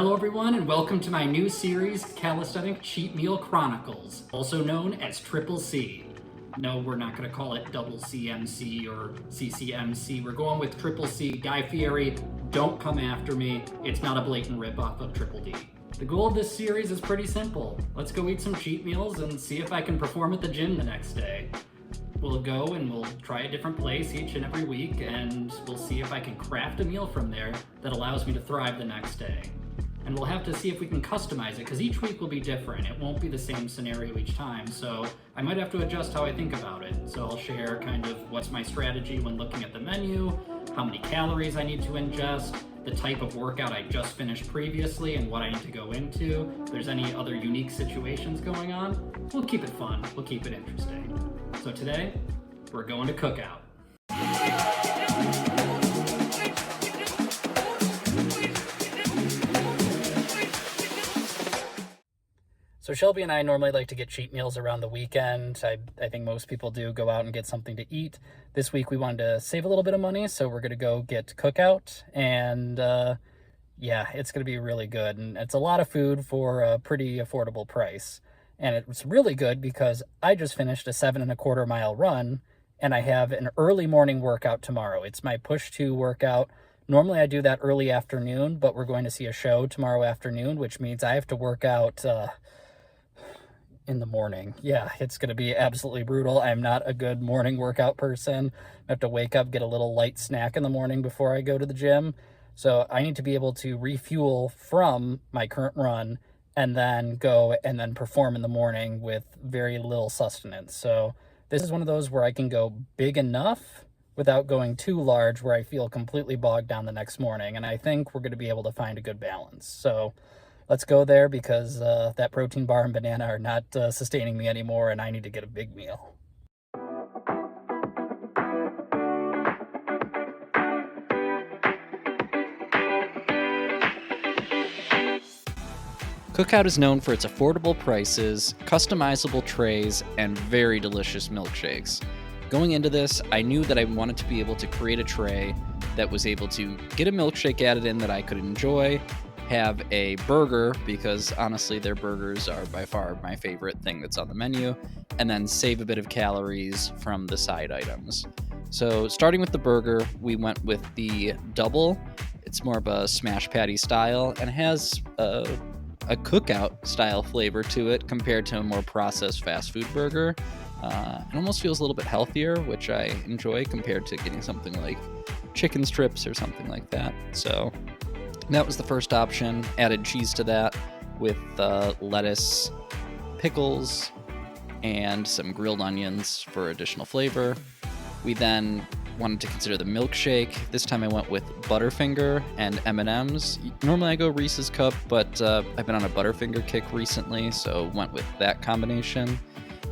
Hello everyone and welcome to my new series, Calisthenics Cheat Meal Chronicles, also known as Triple C. No, we're not going to call it Double CMC or CCMC. We're going with Triple C. Guy Fieri, don't come after me. It's not a blatant ripoff of Triple D. The goal of this series is pretty simple. Let's go eat some cheat meals and see if I can perform at the gym the next day. We'll go and we'll try a different place each and every week, and we'll see if I can craft a meal from there that allows me to thrive the next day. And we'll have to see if we can customize it, because each week will be different. It won't be the same scenario each time, so I might have to adjust how I think about it. So I'll share kind of what's my strategy when looking at the menu, how many calories I need to ingest, the type of workout I just finished previously and what I need to go into. If there's any other unique situations going on, we'll keep it fun, we'll keep it interesting. So today, we're going to Cookout. So Shelby and I normally like to get cheat meals around the weekend. I think most people do go out and get something to eat. This week we wanted to save a little bit of money, so we're going to go get Cookout. And yeah, it's going to be really good. And it's a lot of food for a pretty affordable price. And it's really good because I just finished a 7.25 mile run and I have an early morning workout tomorrow. It's my push 2 workout. Normally I do that early afternoon, but we're going to see a show tomorrow afternoon, which means I have to work out in the morning. Yeah, it's going to be absolutely brutal. I'm not a good morning workout person. I have to wake up, get a little light snack in the morning before I go to the gym. So I need to be able to refuel from my current run and then go and then perform in the morning with very little sustenance. So this is one of those where I can go big enough without going too large where I feel completely bogged down the next morning. And I think we're going to be able to find a good balance. So let's go there because that protein bar and banana are not sustaining me anymore, and I need to get a big meal. Cookout is known for its affordable prices, customizable trays, and very delicious milkshakes. Going into this, I knew that I wanted to be able to create a tray that was able to get a milkshake added in that I could enjoy, have a burger, because honestly their burgers are by far my favorite thing that's on the menu, and then save a bit of calories from the side items. So starting with the burger, we went with the double. It's more of a smash patty style and has a cookout style flavor to it compared to a more processed fast food burger. It almost feels a little bit healthier, which I enjoy compared to getting something like chicken strips or something like that. So that was the first option. Added cheese to that with lettuce, pickles, and some grilled onions for additional flavor. We then wanted to consider the milkshake. This time I went with Butterfinger and M&M's. Normally I go Reese's Cup, but I've been on a Butterfinger kick recently, so went with that combination.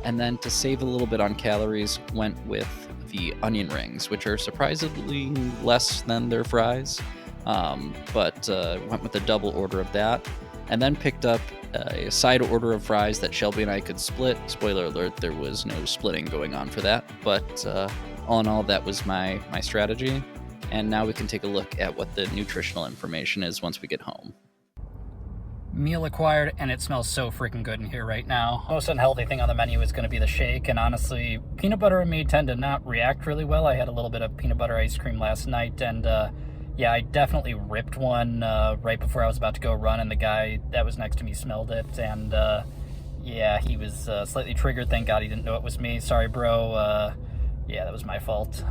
And then to save a little bit on calories, went with the onion rings, which are surprisingly less than their fries. But went with a double order of that, and then picked up a side order of fries that Shelby and I could split. Spoiler alert, there was no splitting going on for that, but all in all, that was my strategy. And now we can take a look at what the nutritional information is once we get home. Meal acquired, and it smells so freaking good in here right now. Most unhealthy thing on the menu is going to be the shake, and honestly, peanut butter and me tend to not react really well. I had a little bit of peanut butter ice cream last night, and yeah, I definitely ripped one right before I was about to go run, and the guy that was next to me smelled it, and yeah, he was slightly triggered. Thank God he didn't know it was me. Sorry, bro. Yeah, that was my fault.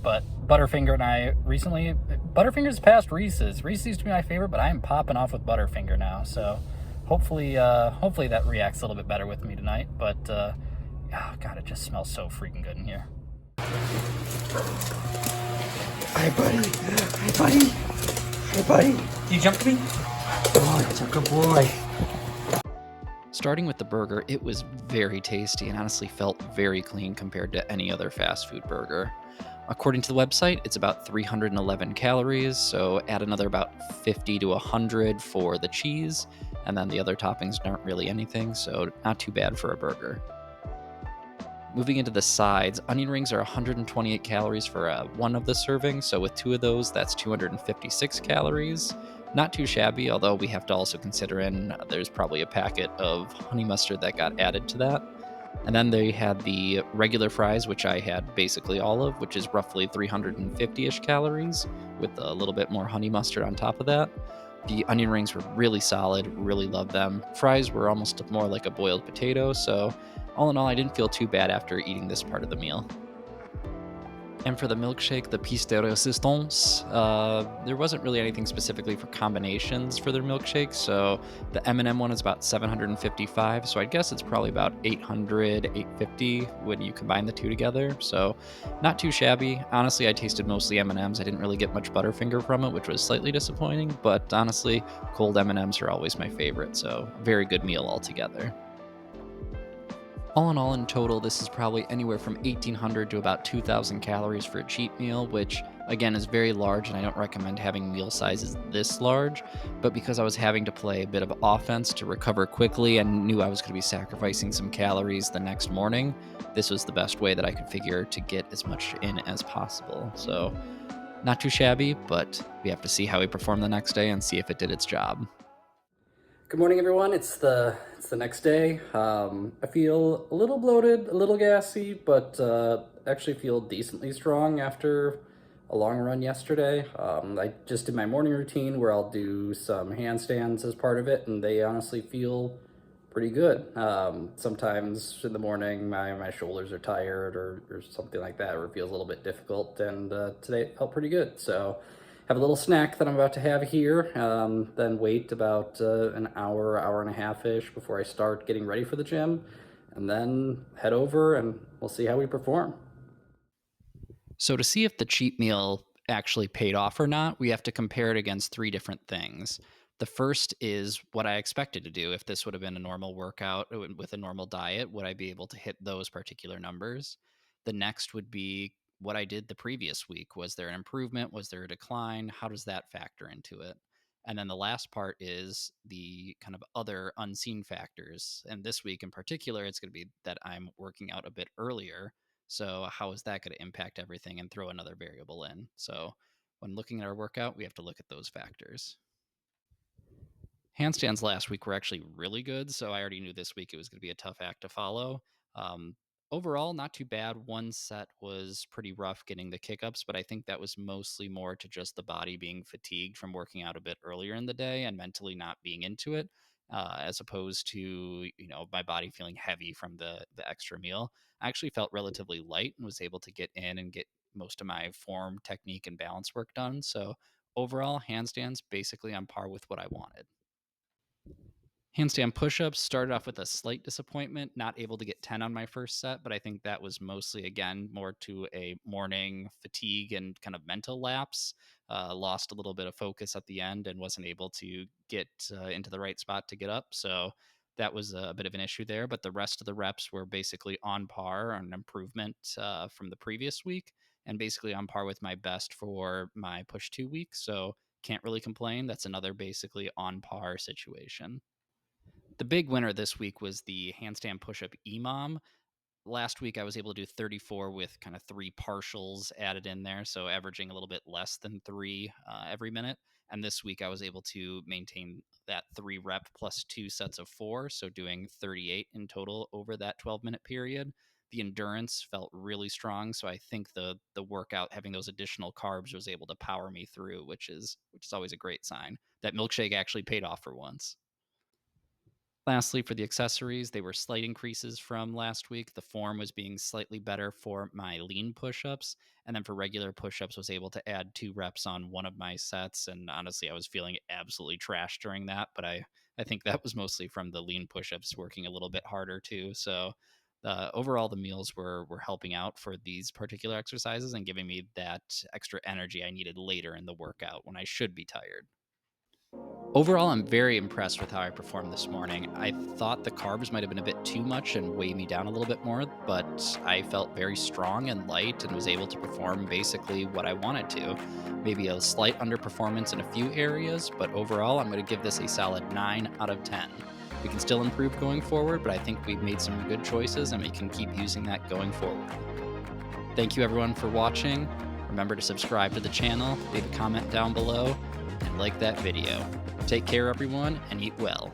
But Butterfinger and I recently, Butterfinger's past Reese's. Reese's used to be my favorite, but I am popping off with Butterfinger now. So hopefully that reacts a little bit better with me tonight. But oh God, it just smells so freaking good in here. Hi, buddy. Hi, buddy. Hi, buddy. You jumped me? Oh, it's a good boy. Starting with the burger, it was very tasty and honestly felt very clean compared to any other fast food burger. According to the website, it's about 311 calories, so add another about 50 to 100 for the cheese, and then the other toppings aren't really anything, so not too bad for a burger. Moving into the sides, onion rings are 128 calories for one of the servings, so with 2 of those, that's 256 calories. Not too shabby, although we have to also consider there's probably a packet of honey mustard that got added to that. And then they had the regular fries, which I had basically all of, which is roughly 350-ish calories, with a little bit more honey mustard on top of that. The onion rings were really solid, really loved them. Fries were almost more like a boiled potato, so all in all, I didn't feel too bad after eating this part of the meal. And for the milkshake, the piece de resistance, there wasn't really anything specifically for combinations for their milkshake. So the M&M one is about 755. So I guess it's probably about 800, 850 when you combine the two together. So not too shabby. Honestly, I tasted mostly M&Ms. I didn't really get much Butterfinger from it, which was slightly disappointing. But honestly, cold M&Ms are always my favorite. So very good meal altogether. All in all, in total, this is probably anywhere from 1,800 to about 2,000 calories for a cheat meal, which again is very large, and I don't recommend having meal sizes this large. But because I was having to play a bit of offense to recover quickly and knew I was going to be sacrificing some calories the next morning, this was the best way that I could figure to get as much in as possible. So not too shabby, but we have to see how we perform the next day and see if it did its job. Good morning, everyone. It's the next day. I feel a little bloated, a little gassy, but actually feel decently strong after a long run yesterday. I just did my morning routine where I'll do some handstands as part of it, and they honestly feel pretty good. Sometimes in the morning my shoulders are tired or something like that, or it feels a little bit difficult, and today it felt pretty good. So have a little snack that I'm about to have here, then wait about an hour, hour and a half-ish before I start getting ready for the gym, and then head over and we'll see how we perform. So to see if the cheat meal actually paid off or not, we have to compare it against three different things. The first is what I expected to do. If this would have been a normal workout with a normal diet, would I be able to hit those particular numbers? The next would be what I did the previous week. Was there an improvement? Was there a decline? How does that factor into it? And then the last part is the kind of other unseen factors. And this week in particular, it's going to be that I'm working out a bit earlier. So how is that going to impact everything and throw another variable in? So when looking at our workout, we have to look at those factors. Handstands last week were actually really good, so I already knew this week it was going to be a tough act to follow. Overall, not too bad. One set was pretty rough getting the kick-ups, but I think that was mostly more to just the body being fatigued from working out a bit earlier in the day and mentally not being into it, as opposed to my body feeling heavy from the extra meal. I actually felt relatively light and was able to get in and get most of my form, technique, and balance work done. So overall, handstands basically on par with what I wanted. Handstand push-ups started off with a slight disappointment, not able to get 10 on my first set, but I think that was mostly, again, more to a morning fatigue and kind of mental lapse. Lost a little bit of focus at the end and wasn't able to get into the right spot to get up. So that was a bit of an issue there, but the rest of the reps were basically on par, an improvement from the previous week, and basically on par with my best for my push 2 week. So can't really complain. That's another basically on par situation. The big winner this week was the handstand push-up EMOM. Last week I was able to do 34 with kind of 3 partials added in there, so averaging a little bit less than 3 every minute. And this week I was able to maintain that 3 rep plus 2 sets of 4, so doing 38 in total over that 12-minute period. The endurance felt really strong, so I think the workout, having those additional carbs, was able to power me through, which is always a great sign. That milkshake actually paid off for once. Lastly, for the accessories, they were slight increases from last week. The form was being slightly better for my lean push-ups, and then for regular push-ups was able to add 2 reps on one of my sets. And honestly, I was feeling absolutely trashed during that, but I think that was mostly from the lean push-ups working a little bit harder too. So overall, the meals were helping out for these particular exercises and giving me that extra energy I needed later in the workout when I should be tired. Overall, I'm very impressed with how I performed this morning. I thought the carbs might have been a bit too much and weigh me down a little bit more, but I felt very strong and light and was able to perform basically what I wanted to. Maybe a slight underperformance in a few areas, but overall, I'm going to give this a solid 9 out of 10. We can still improve going forward, but I think we've made some good choices and we can keep using that going forward. Thank you everyone for watching. Remember to subscribe to the channel, leave a comment down below, and like that video. Take care, everyone, and eat well.